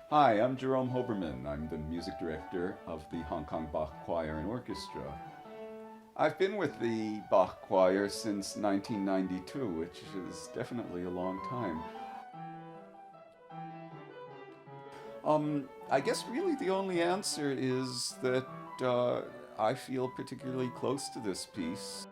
Hi, I'm Jerome Hoberman. I'm the music director of the Hong Kong Bach Choir and Orchestra. I've been with the Bach Choir since 1992, which is definitely a long time. I guess really the only answer is that I feel particularly close to this piece.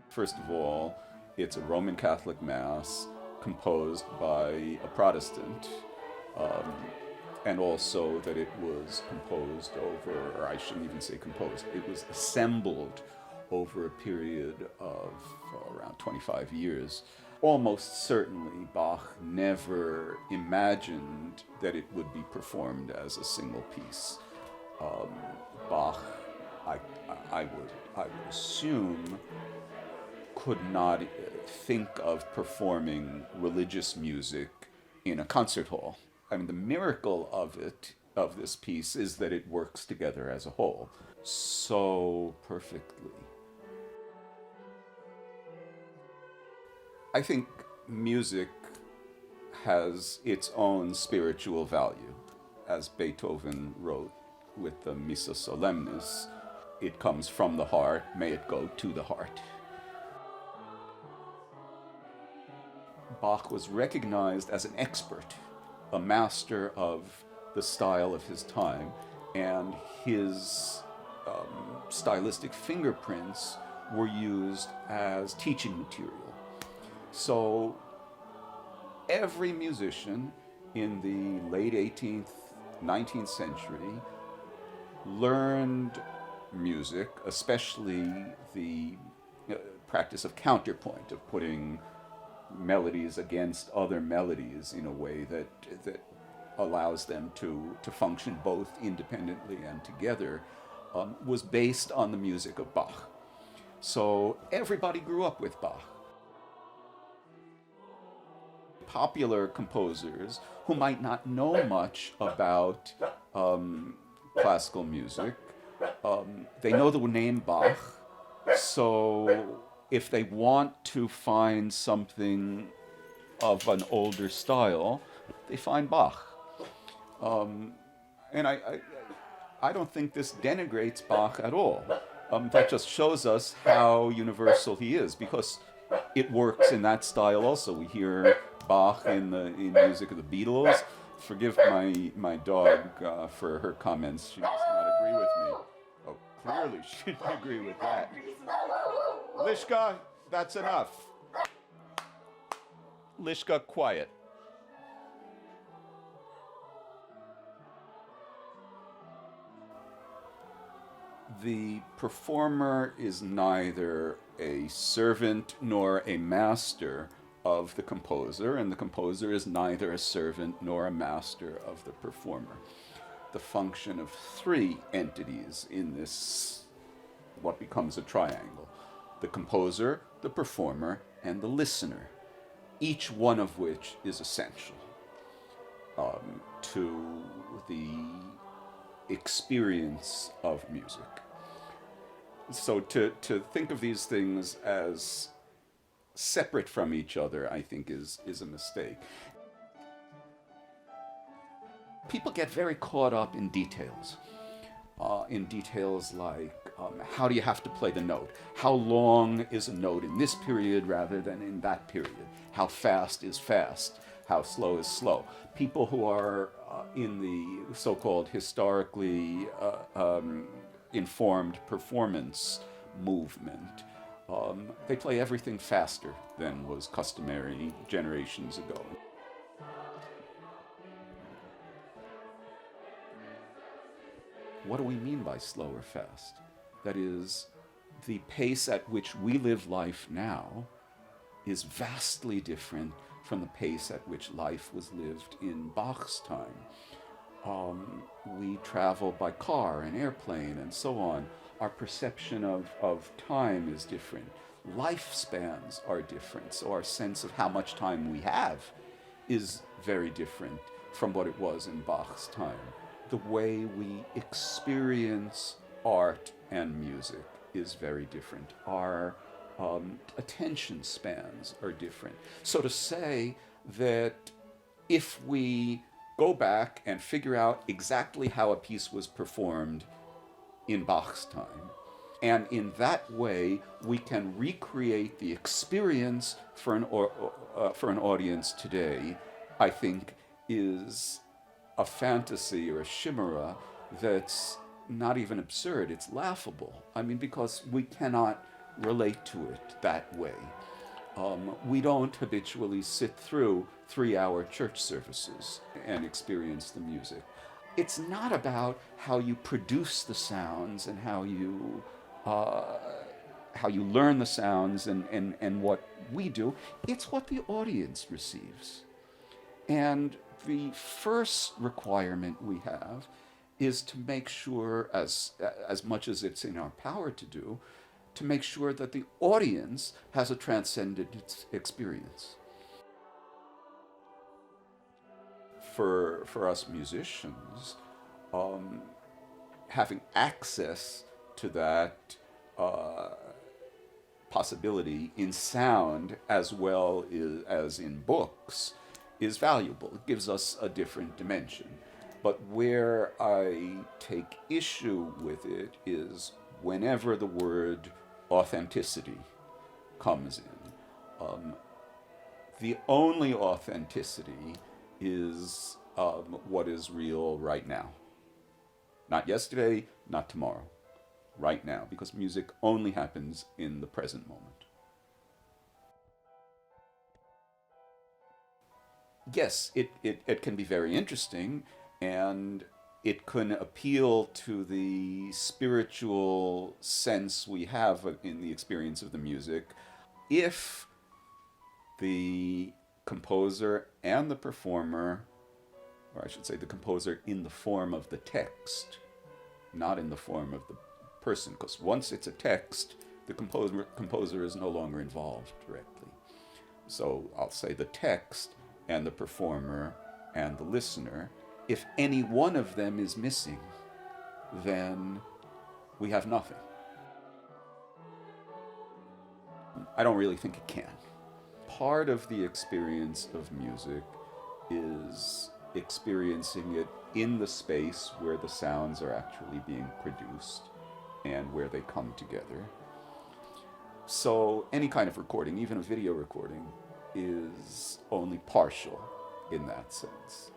First of all, it's a Roman Catholic Mass composed by a Protestant, um, and also that it was composed over, or I shouldn't even say composed, it was assembled over a period of around 25 years. Almost certainly, Bach never imagined that it would be performed as a single piece. Bach, I, I would assume, could not think of performing religious music in a concert hall. I mean, the miracle of this piece, is that it works together as a whole so perfectly. I think music has its own spiritual value. As Beethoven wrote with the Missa Solemnis, it comes from the heart, may it go to the heart. Bach was recognized as an expert, a master of the style of his time, and his stylistic fingerprints were used as teaching material. So every musician in the late 18th, 19th century learned music, especially the practice of counterpoint, of putting melodies against other melodies in a way that allows them to function both independently and together, was based on the music of Bach. So everybody grew up with Bach. Popular composers who might not know much about classical music, they know the name Bach, so if they want to find something of an older style, they find Bach. And I don't think this denigrates Bach at all. That just shows us how universal he is, because it works in that style also. We hear Bach in music of the Beatles. Forgive my dog for her comments. She does not agree with me. Oh, clearly she didn't agree with that. Lishka, that's enough. Lishka, quiet. The performer is neither a servant nor a master of the composer, and the composer is neither a servant nor a master of the performer. The function of three entities in this, what becomes a triangle: the composer, the performer, and the listener, each one of which is essential to the experience of music. So to think of these things as separate from each other, I think, is a mistake. People get very caught up in details like how do you have to play the note? How long is a note in this period rather than in that period? How fast is fast? How slow is slow? People who are in the so-called historically informed performance movement, they play everything faster than was customary generations ago. What do we mean by slow or fast? That is, the pace at which we live life now is vastly different from the pace at which life was lived in Bach's time. We travel by car and airplane and so on. Our perception of time is different. Lifespans are different, so our sense of how much time we have is very different from what it was in Bach's time. The way we experience art and music is very different. Our attention spans are different. So to say that if we go back and figure out exactly how a piece was performed in Bach's time. And in that way, we can recreate the experience for an audience today, I think, is a fantasy or a chimera that's not even absurd, it's laughable. I mean, because we cannot relate to it that way. We don't habitually sit through 3-hour church services and experience the music. It's not about how you produce the sounds and how you learn the sounds and what we do. It's what the audience receives. And the first requirement we have is to make sure, as much as it's in our power to do, to make sure that the audience has a transcendent experience. For us musicians, having access to that possibility in sound as well as in books is valuable. It gives us a different dimension. But where I take issue with it is whenever the word authenticity comes in. The only authenticity is what is real right now. Not yesterday, not tomorrow. Right now, because music only happens in the present moment. Yes, it can be very interesting, and it can appeal to the spiritual sense we have in the experience of the music if the composer and the performer, or I should say the composer in the form of the text, not in the form of the person, because once it's a text, the composer is no longer involved directly. So I'll say the text and the performer and the listener, if any one of them is missing, then we have nothing. I don't really think it can. Part of the experience of music is experiencing it in the space where the sounds are actually being produced and where they come together. So any kind of recording, even a video recording, is only partial in that sense.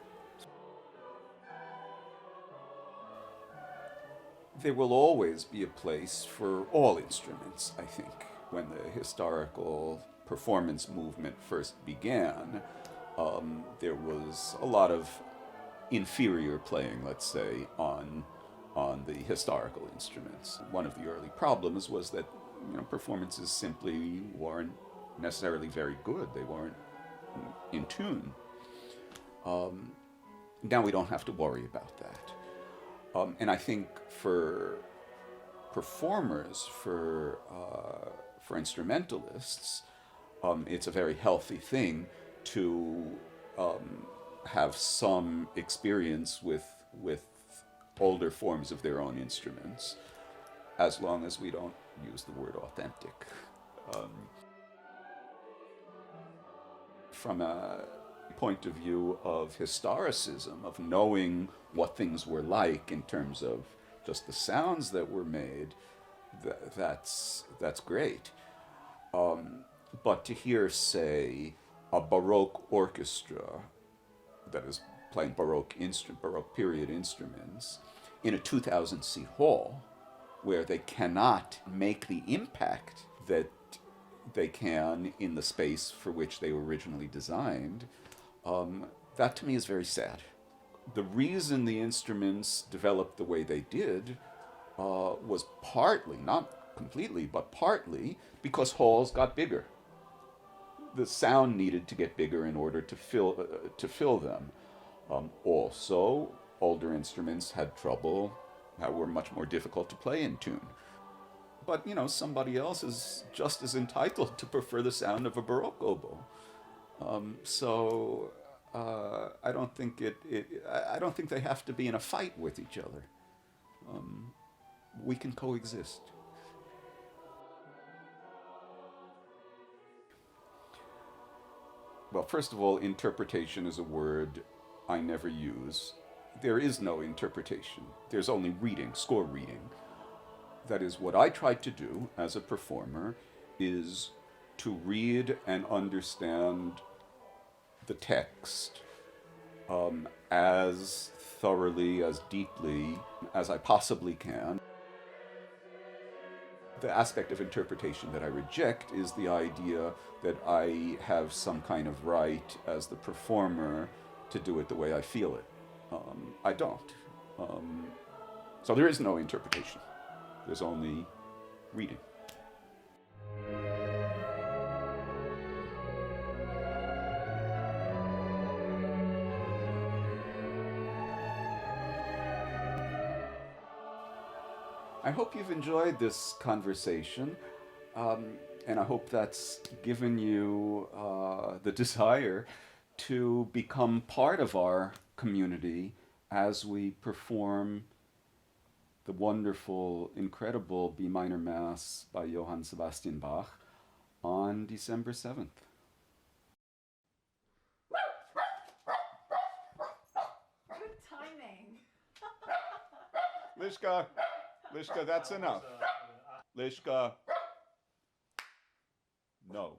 There will always be a place for all instruments, I think. When the historical performance movement first began, there was a lot of inferior playing, let's say, on the historical instruments. One of the early problems was that performances simply weren't necessarily very good. They weren't in tune. Now we don't have to worry about that. And I think for performers, for instrumentalists, it's a very healthy thing to have some experience with older forms of their own instruments, as long as we don't use the word authentic. From a point of view of historicism, of knowing what things were like in terms of just the sounds that were made, that's great. But to hear, say, a Baroque orchestra that is playing Baroque period instruments in a 2,000-seat hall, where they cannot make the impact that they can in the space for which they were originally designed, that to me is very sad. The reason the instruments developed the way they did was partly, not completely, but partly because halls got bigger. The sound needed to get bigger in order to fill them. Also, older instruments had trouble that were much more difficult to play in tune. But somebody else is just as entitled to prefer the sound of a Baroque oboe. So I don't think I don't think they have to be in a fight with each other. We can coexist. Well, first of all, interpretation is a word I never use. There is no interpretation. There's only reading, score reading. That is, what I try to do as a performer is to read and understand the text as thoroughly, as deeply as I possibly can. The aspect of interpretation that I reject is the idea that I have some kind of right as the performer to do it the way I feel it. I don't. So there is no interpretation. There's only reading. I hope you've enjoyed this conversation, and I hope that's given you the desire to become part of our community as we perform the wonderful, incredible B minor Mass by Johann Sebastian Bach on December 7th. Good timing. Lishka, Lishka, that's enough. Lishka, no.